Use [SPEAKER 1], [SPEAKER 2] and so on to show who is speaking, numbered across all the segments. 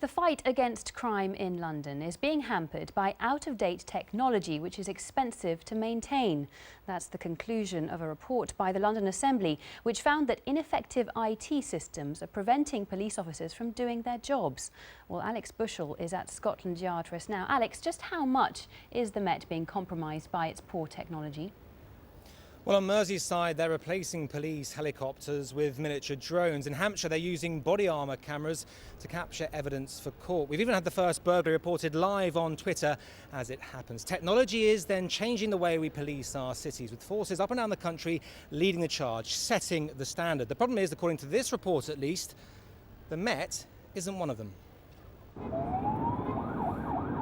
[SPEAKER 1] The fight against crime in London is being hampered by out-of-date technology which is expensive to maintain. That's the conclusion of a report by the London Assembly, which found that ineffective IT systems are preventing police officers from doing their jobs. Well, Alex Bushell is at Scotland Yard for us now. Alex, just how much is the Met being compromised by its poor technology?
[SPEAKER 2] Well, on Merseyside, they're replacing police helicopters with miniature drones. In Hampshire, they're using body armour cameras to capture evidence for court. We've even had the first burglary reported live on Twitter as it happens. Technology is then changing the way we police our cities, with forces up and down the country leading the charge, setting the standard. The problem is, according to this report at least, the Met isn't one of them.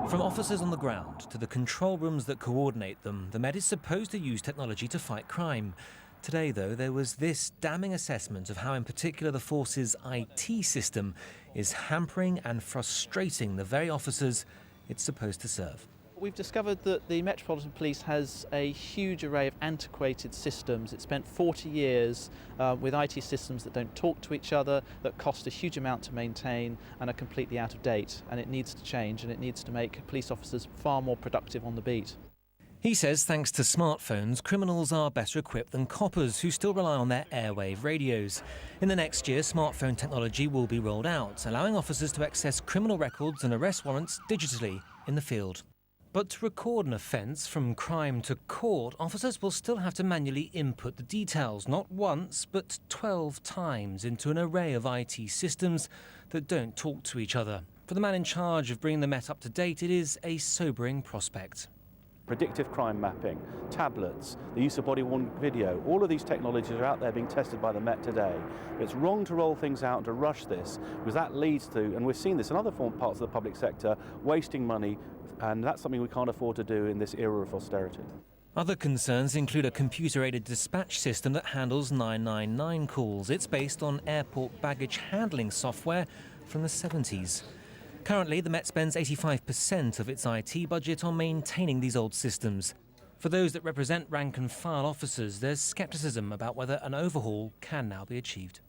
[SPEAKER 3] From officers on the ground to the control rooms that coordinate them, the Met is supposed to use technology to fight crime. Today, though, there was this damning assessment of how, in particular, the force's IT system is hampering and frustrating the very officers it's supposed to serve.
[SPEAKER 4] We've discovered that the Metropolitan Police has a huge array of antiquated systems. It spent 40 years with IT systems that don't talk to each other, that cost a huge amount to maintain and are completely out of date. And it needs to change, and it needs to make police officers far more productive on the beat.
[SPEAKER 3] He says thanks to smartphones, criminals are better equipped than coppers who still rely on their airwave radios. In the next year, smartphone technology will be rolled out, allowing officers to access criminal records and arrest warrants digitally in the field. But to record an offence from crime to court, officers will still have to manually input the details, not once, but 12 times into an array of IT systems that don't talk to each other. For the man in charge of bringing the Met up to date, it is a sobering prospect.
[SPEAKER 5] Predictive crime mapping, tablets, the use of body-worn video, all of these technologies are out there being tested by the Met today. It's wrong to roll things out and to rush this, because that leads to, and we've seen this in other parts of the public sector, wasting money, and that's something we can't afford to do in this era of austerity.
[SPEAKER 3] Other concerns include a computer-aided dispatch system that handles 999 calls. It's based on airport baggage handling software from the 70s. Currently, the Met spends 85% of its IT budget on maintaining these old systems. For those that represent rank-and-file officers, there's scepticism about whether an overhaul can now be achieved.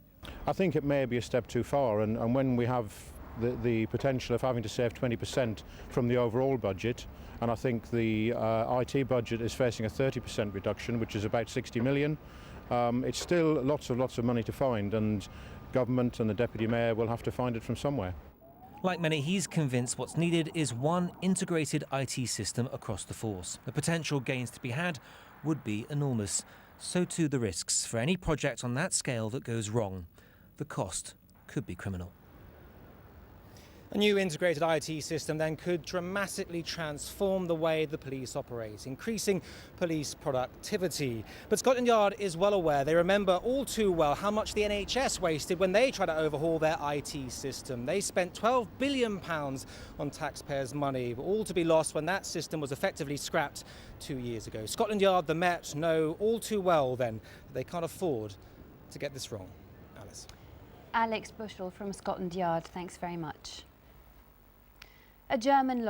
[SPEAKER 6] I think it may be a step too far, and when we have the potential of having to save 20% from the overall budget, and I think the IT budget is facing a 30% reduction, which is about 60 million, it's still lots of money to find, and government and the Deputy Mayor will have to find it from somewhere.
[SPEAKER 3] Like many, he's convinced what's needed is one integrated IT system across the force. The potential gains to be had would be enormous. So too the risks for any project on that scale that goes wrong. The cost could be criminal.
[SPEAKER 2] A new integrated IT system then could dramatically transform the way the police operate, increasing police productivity. But Scotland Yard is well aware. They remember all too well how much the NHS wasted when they tried to overhaul their IT system. They spent £12 billion on taxpayers' money, all to be lost when that system was effectively scrapped 2 years ago. Scotland Yard, the Met, know all too well then that they can't afford to get this wrong. Alice.
[SPEAKER 1] Alex Bushell from Scotland Yard, thanks very much. A German